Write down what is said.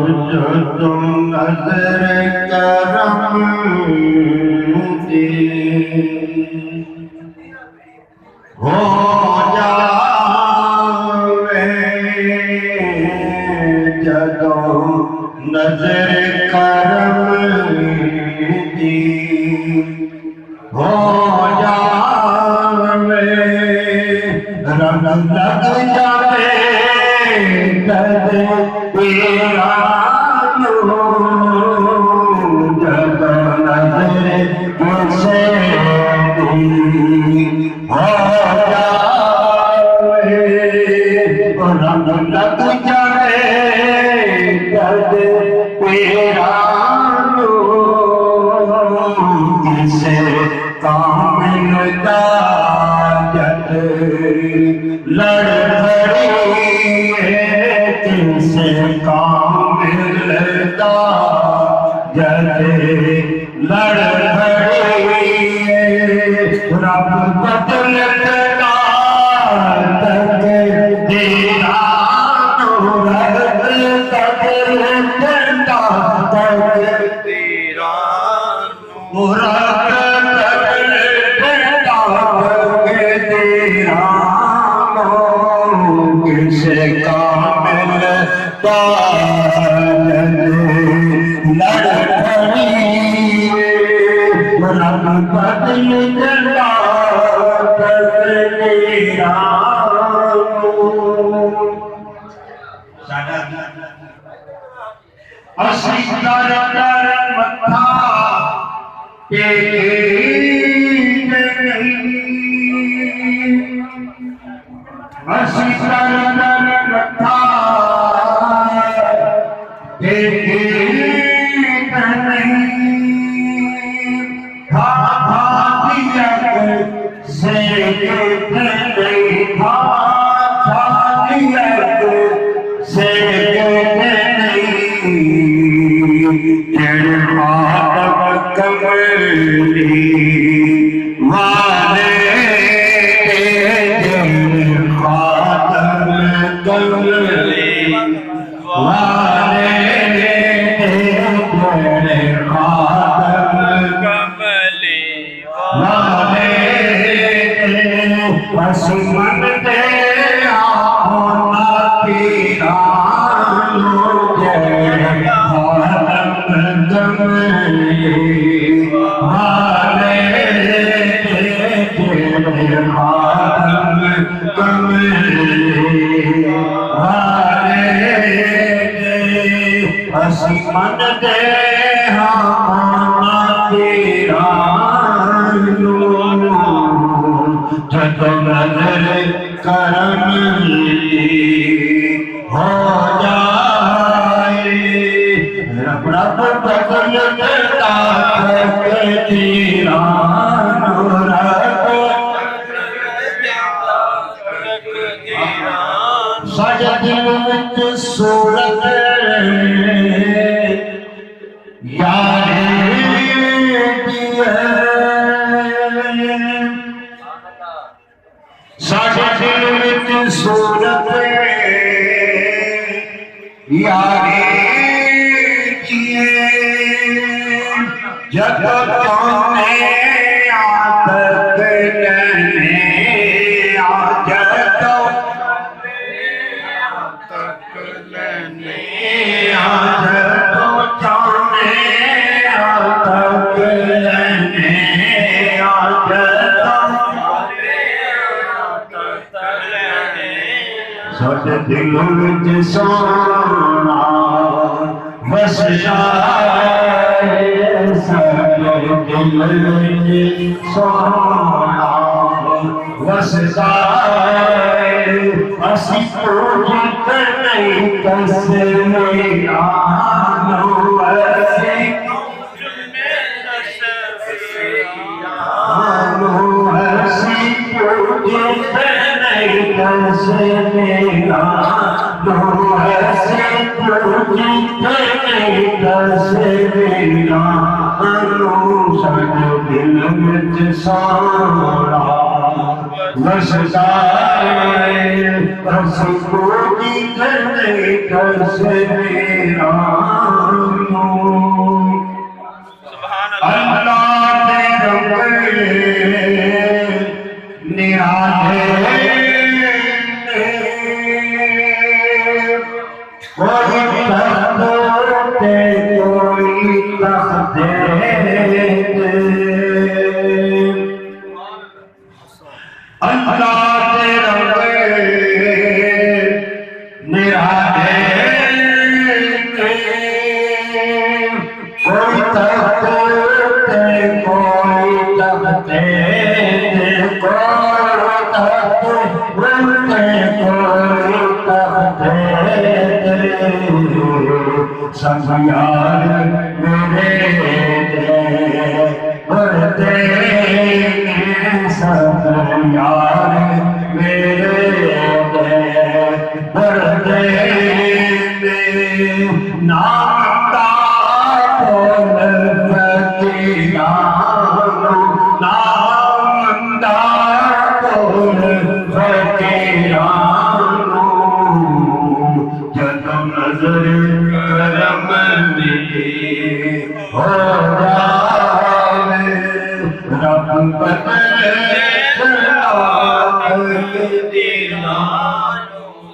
जो तुम नजर करम दी हो जावे जदों नजर करम दी हो जावे रंग लग जावे तेरा जब नजर से हो जावे रंग लग जावे तेरा किसे काम मिलता जब लड़ खड़ी किसे काम मिलता जब लड़ खड़ी रब बदलता तकदीरा रब बदलता तकदीरा किसे कामिल लड़ खड़ी रब बदल जला तकदीरा असी दर दर मथा असी दर दर मथा था दिया से नहीं था दिया से कमली वाले खातम कमली वाले खातम कमली वाले पसमन दे आना पीरा मन दे तेरा जब नजर करम हो जाए रब रब बदल देता तेरा साजा दिल विच सूरत साडे दिल विच सूरत यारे जिए जब तुमने आदत लेने आ जब तक लेने आ जब चाहने आदत लेने आ साडे दिल विच सोना बस जाए साडे दिल विच सोना बस जाए असी पूजित नहीं कसने आनो ऐसी आनो ऐसी पूजित नहीं कसने आनो ऐसी पूजित नहीं कसने आनो साडे दिल विच सोना बस जाए बस कोई नहीं कस मेरा अल्लाह तेरे निराले कोई तख्ते कोई तख्ते अल्लाह तेरे निराले कोई तख्ते कोई तख्ते सब यार मेरे बढ़ते सब यार मेरे बढ़ते नामता फकीरा नामदा फकीरा जब नजर करम हो जाए रब